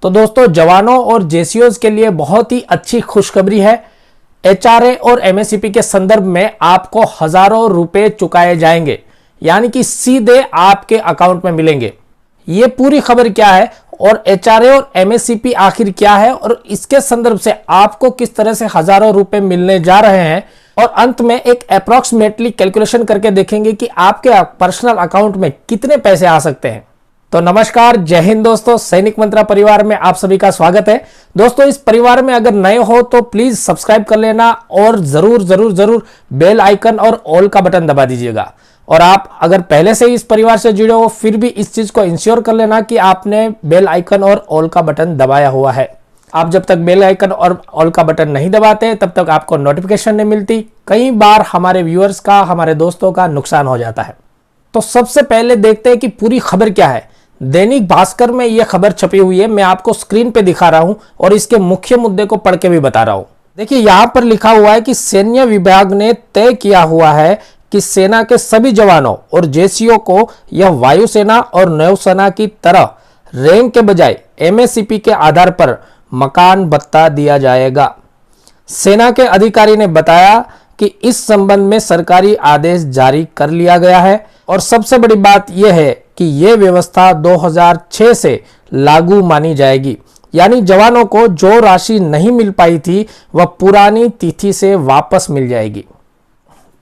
तो दोस्तों, जवानों और जेसीओज के लिए बहुत ही अच्छी खुशखबरी है। एचआरए और एमएससीपी के संदर्भ में आपको हजारों रुपए चुकाए जाएंगे, यानी कि सीधे आपके अकाउंट में मिलेंगे। ये पूरी खबर क्या है और एचआरए और एमएससीपी आखिर क्या है और इसके संदर्भ से आपको किस तरह से हजारों रुपए मिलने जा रहे हैं, और अंत में एक अप्रॉक्सीमेटली कैलकुलेशन करके देखेंगे कि आपके पर्सनल अकाउंट में कितने पैसे आ सकते हैं। तो नमस्कार, जय हिंद दोस्तों, सैनिक मंत्रा परिवार में आप सभी का स्वागत है। दोस्तों, इस परिवार में अगर नए हो तो प्लीज सब्सक्राइब कर लेना और जरूर बेल आइकन और ऑल का बटन दबा दीजिएगा। और आप अगर पहले से ही इस परिवार से जुड़े हो फिर भी इस चीज को इंश्योर कर लेना कि आपने बेल आइकन और ऑल का बटन दबाया हुआ है। आप जब तक बेल आइकन और ऑल का बटन नहीं दबाते तब तक आपको नोटिफिकेशन नहीं मिलती। कई बार हमारे व्यूअर्स का, हमारे दोस्तों का नुकसान हो जाता है। तो सबसे पहले देखते हैं कि पूरी खबर क्या है। दैनिक भास्कर में यह खबर छपी हुई है, मैं आपको स्क्रीन पे दिखा रहा हूं और इसके मुख्य मुद्दे को पढ़ के भी बता रहा हूं। देखिए, यहां पर लिखा हुआ है कि सैन्य विभाग ने तय किया हुआ है कि सेना के सभी जवानों और जेसीओ को यह वायुसेना और नौसेना की तरह रैंक के बजाय एमएससीपी के आधार पर मकान भत्ता दिया जाएगा। सेना के अधिकारी ने बताया कि इस संबंध में सरकारी आदेश जारी कर लिया गया है और सबसे बड़ी बात यह है कि यह व्यवस्था 2006 से लागू मानी जाएगी, यानी जवानों को जो राशि नहीं मिल पाई थी वह पुरानी तिथि से वापस मिल जाएगी।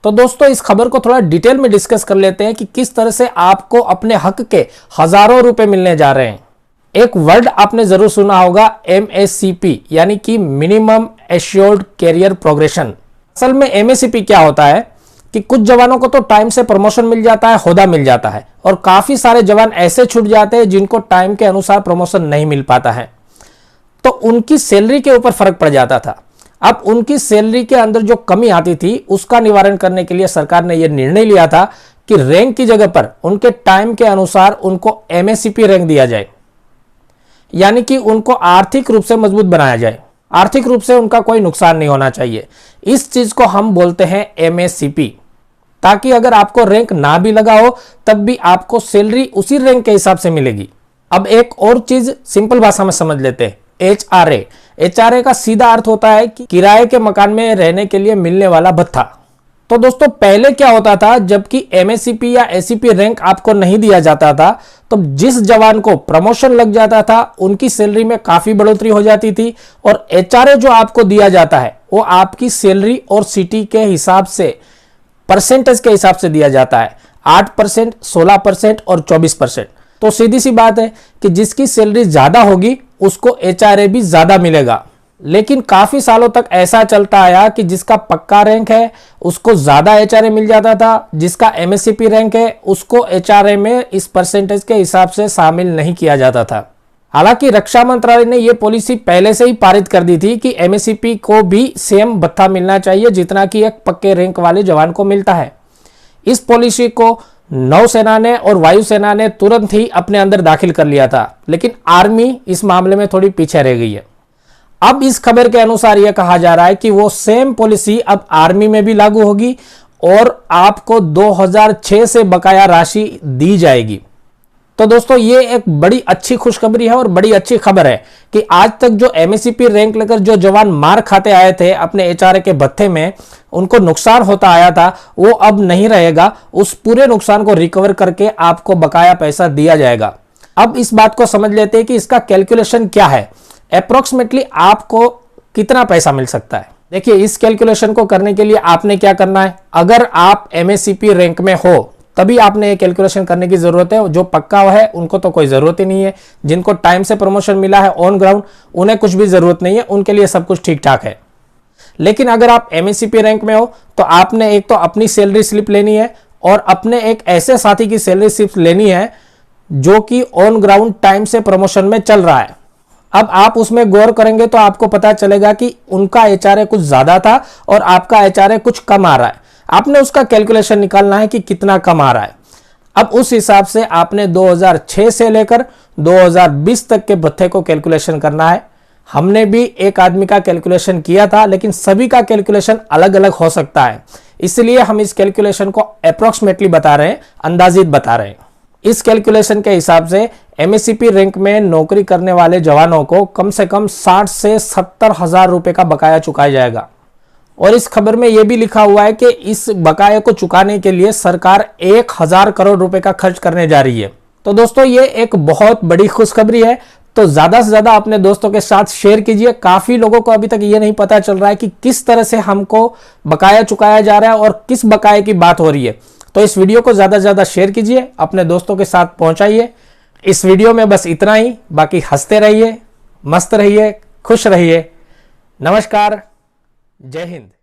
तो दोस्तों, इस खबर को थोड़ा डिटेल में डिस्कस कर लेते हैं कि किस तरह से आपको अपने हक के हजारों रुपए मिलने जा रहे हैं। एक वर्ड आपने जरूर सुना होगा, एमएससीपी, यानी कि मिनिमम एश्योर्ड कैरियर प्रोग्रेशन। असल में एमएससीपी क्या होता है कि कुछ जवानों को तो टाइम से प्रमोशन मिल जाता है, होदा मिल जाता है, और काफी सारे जवान ऐसे छूट जाते हैं जिनको टाइम के अनुसार प्रमोशन नहीं मिल पाता है, तो उनकी सैलरी के ऊपर फर्क पड़ जाता था। अब उनकी सैलरी के अंदर जो कमी आती थी उसका निवारण करने के लिए सरकार ने यह निर्णय लिया था कि रैंक की जगह पर उनके टाइम के अनुसार उनको एमएससीपी रैंक दिया जाए, यानी कि उनको आर्थिक रूप से मजबूत बनाया जाए, आर्थिक रूप से उनका कोई नुकसान नहीं होना चाहिए। इस चीज को हम बोलते हैं एमएससीपी, ताकि अगर आपको रैंक ना भी लगा हो तब भी आपको सैलरी उसी रैंक के हिसाब से मिलेगी। अब एक और चीज सिंपल भाषा में समझ लेते हैं, एचआरए। एचआरए का सीधा अर्थ होता है कि किराए के मकान में रहने के लिए मिलने वाला भत्ता। तो दोस्तों, पहले क्या होता था, जबकि एमएससीपी या एसीपी रैंक आपको नहीं दिया जाता था तो जिस जवान को प्रमोशन लग जाता था उनकी सैलरी में काफी बढ़ोतरी हो जाती थी, और एचआरए जो आपको दिया जाता है वो आपकी सैलरी और सिटी के हिसाब से, परसेंटेज के हिसाब से दिया जाता है, 8%, 16% और 24%। तो सीधी सी बात है कि जिसकी सैलरी ज्यादा होगी उसको एचआरए भी ज्यादा मिलेगा। लेकिन काफी सालों तक ऐसा चलता आया कि जिसका पक्का रैंक है उसको ज्यादा एचआरए मिल जाता था, जिसका एमएससीपी रैंक है उसको एचआरए में इस परसेंटेज के हिसाब से शामिल नहीं किया जाता था। हालांकि रक्षा मंत्रालय ने यह पॉलिसी पहले से ही पारित कर दी थी कि एमएससीपी को भी सेम भत्ता मिलना चाहिए जितना कि एक पक्के रैंक वाले जवान को मिलता है। इस पॉलिसी को नौसेना ने और वायुसेना ने तुरंत ही अपने अंदर दाखिल कर लिया था, लेकिन आर्मी इस मामले में थोड़ी पीछे रह गई है। अब इस खबर के अनुसार यह कहा जा रहा है कि वो सेम पॉलिसी अब आर्मी में भी लागू होगी और आपको 2006 से बकाया राशि दी जाएगी। तो दोस्तों, ये एक बड़ी अच्छी खुशखबरी है और बड़ी अच्छी खबर है कि आज तक जो एमएससीपी रैंक लेकर जो जवान मार खाते आए थे अपने एचआरए के भत्ते में, उनको नुकसान होता आया था, वो अब नहीं रहेगा। उस पूरे नुकसान को रिकवर करके आपको बकाया पैसा दिया जाएगा। अब इस बात को समझ लेते हैं कि इसका कैलकुलेशन क्या है, अप्रोक्सीमेटली आपको कितना पैसा मिल सकता है। देखिए, इस कैलकुलेशन को करने के लिए आपने क्या करना है, अगर आप एमएससीपी रैंक में हो तभी आपने ये कैलकुलेशन करने की जरूरत है। जो पक्का है उनको तो कोई जरूरत ही नहीं है, जिनको टाइम से प्रमोशन मिला है ऑन ग्राउंड उन्हें कुछ भी जरूरत नहीं है, उनके लिए सब कुछ ठीक ठाक है। लेकिन अगर आप एमएससीपी रैंक में हो तो आपने एक तो अपनी सैलरी स्लिप लेनी है और अपने एक ऐसे साथी की सैलरी स्लिप लेनी है जो कि ऑन ग्राउंड टाइम से प्रमोशन में चल रहा है। अब आप उसमें गौर करेंगे तो आपको पता चलेगा कि उनका एचआरए कुछ ज्यादा था और आपका एचआरए कुछ कम आ रहा है। आपने उसका कैलकुलेशन निकालना है कि कितना कम आ रहा है। अब उस हिसाब से आपने 2006 से लेकर 2020 तक के भत्ते को कैलकुलेशन करना है। हमने भी एक आदमी का कैलकुलेशन किया था, लेकिन सभी का कैलकुलेशन अलग अलग हो सकता है, इसलिए हम इस कैलकुलेशन को अप्रोक्सीमेटली बता रहे हैं, अंदाजित बता रहे हैं। इस कैलकुलेशन के हिसाब से एमएससीपी रैंक में नौकरी करने वाले जवानों को कम से कम 60 से 70 हजार रुपए का बकाया चुकाया जाएगा। और इस खबर में यह भी लिखा हुआ है कि इस बकाये को चुकाने के लिए सरकार 1000 करोड़ रुपए का खर्च करने जा रही है। तो दोस्तों ये एक बहुत बड़ी खुशखबरी है, तो ज्यादा से ज्यादा अपने दोस्तों के साथ शेयर कीजिए। काफी लोगों को अभी तक ये नहीं पता चल रहा है कि किस तरह से हमको बकाया चुकाया जा रहा है और किस बकाये की बात हो रही है। तो इस वीडियो को ज्यादा से ज्यादा शेयर कीजिए, अपने दोस्तों के साथ पहुंचाइए। इस वीडियो में बस इतना ही, बाकी हंसते रहिए, मस्त रहिए, खुश रहिए। नमस्कार, जय हिंद।